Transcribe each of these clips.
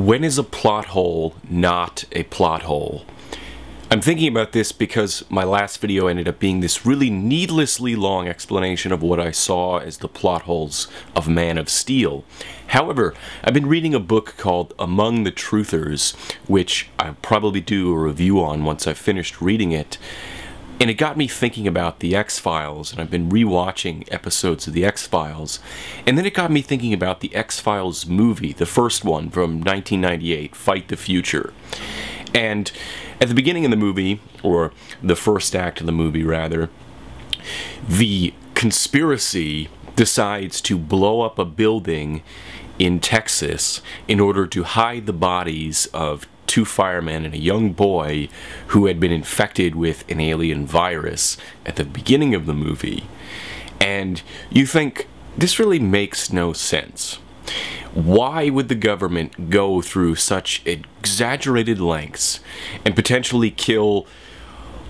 When is a plot hole not a plot hole? I'm thinking about this because my last video ended up being this really needlessly long explanation of what I saw as the plot holes of Man of Steel. However, I've been reading a book called Among the Truthers, which I'll probably do a review on once I've finished reading it. And it got me thinking about the X-Files, and I've been rewatching episodes of the X-Files. And then it got me thinking about the X-Files movie, the first one from 1998, Fight the Future. And at the beginning of the movie, or the first act of the movie rather, the conspiracy decides to blow up a building in Texas in order to hide the bodies of two firemen and a young boy who had been infected with an alien virus at the beginning of the movie. And you think, this really makes no sense. Why would the government go through such exaggerated lengths and potentially kill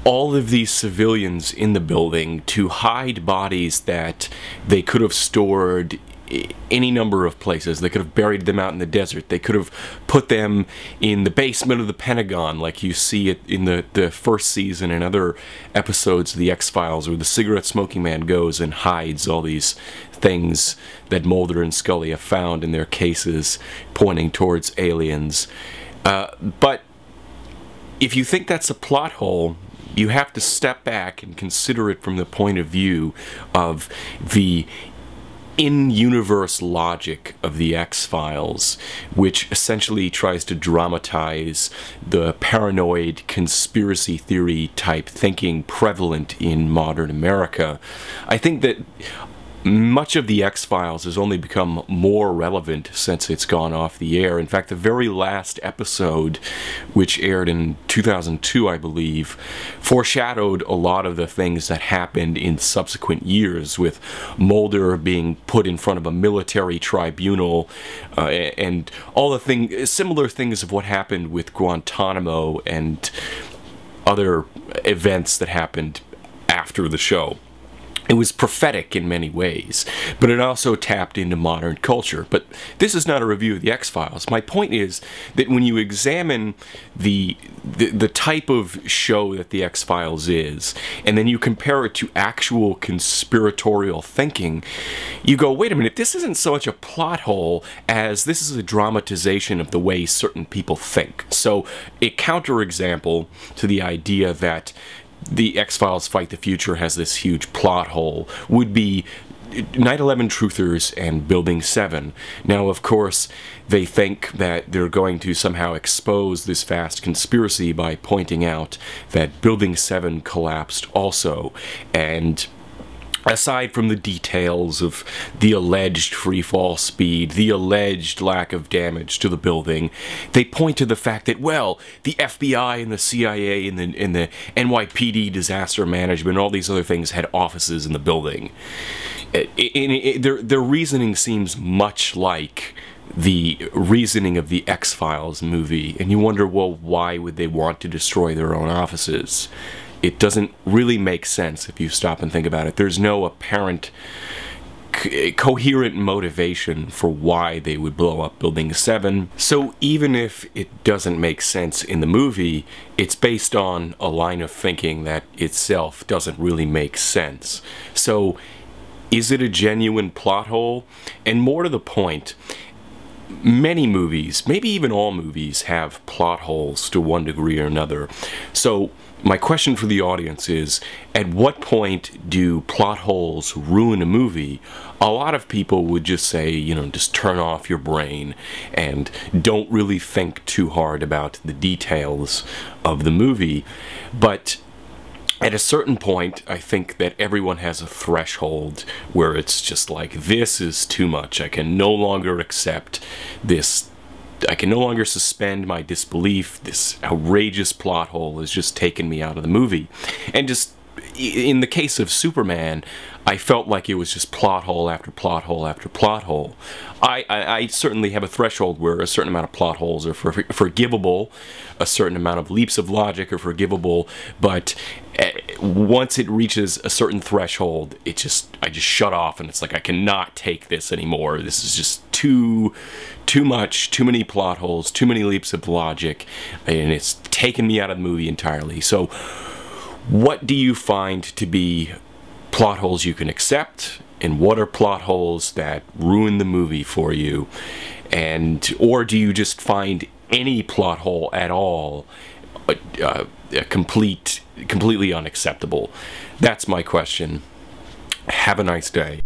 all of these civilians in the building to hide bodies that they could have stored any number of places? They could have buried them out in the desert. They could have put them in the basement of the Pentagon, like you see it in the first season and other episodes of the X-Files, where the cigarette-smoking man goes and hides all these things that Mulder and Scully have found in their cases pointing towards aliens. But if you think that's a plot hole, you have to step back and consider it from the point of view of the in-universe logic of the X-Files, which essentially tries to dramatize the paranoid conspiracy theory type thinking prevalent in modern America. I think that much of the X-Files has only become more relevant since it's gone off the air. In fact, the very last episode, which aired in 2002, I believe, foreshadowed a lot of the things that happened in subsequent years, with Mulder being put in front of a military tribunal, and all the similar things of what happened with Guantanamo and other events that happened after the show. It was prophetic in many ways, but it also tapped into modern culture. But this is not a review of the X-Files. My point is that when you examine the type of show that the X-Files is, and then you compare it to actual conspiratorial thinking, you go, wait a minute, this isn't so much a plot hole as this is a dramatization of the way certain people think. So a counterexample to the idea that the X-Files Fight the Future has this huge plot hole would be 9/11 Truthers and Building 7. Now, of course, they think that they're going to somehow expose this vast conspiracy by pointing out that Building 7 collapsed also, and aside from the details of the alleged free-fall speed, the alleged lack of damage to the building, they point to the fact that, well, the FBI and the CIA and the NYPD disaster management, all these other things had offices in the building. Their reasoning seems much like the reasoning of the X-Files movie, and you wonder, well, why would they want to destroy their own offices? It doesn't really make sense if you stop and think about it. There's no apparent coherent motivation for why they would blow up Building 7. So even if it doesn't make sense in the movie, it's based on a line of thinking that itself doesn't really make sense. So is it a genuine plot hole? And more to the point, many movies, maybe even all movies, have plot holes to one degree or another. So my question for the audience is, at what point do plot holes ruin a movie? A lot of people would just say, you know, just turn off your brain and don't really think too hard about the details of the movie. But at a certain point, I think that everyone has a threshold where it's just like, this is too much. I can no longer accept this. I can no longer suspend my disbelief. This outrageous plot hole has just taken me out of the movie. And just in the case of Superman, I felt like it was just plot hole after plot hole after plot hole. I certainly have a threshold where a certain amount of plot holes are forgivable, a certain amount of leaps of logic are forgivable, but once it reaches a certain threshold, I just shut off, and it's like, I cannot take this anymore. This is just too much, too many plot holes, too many leaps of logic, and it's taken me out of the movie entirely. So what do you find to be plot holes you can accept, and what are plot holes that ruin the movie for you? And or do you just find any plot hole at all completely unacceptable? That's my question. Have a nice day.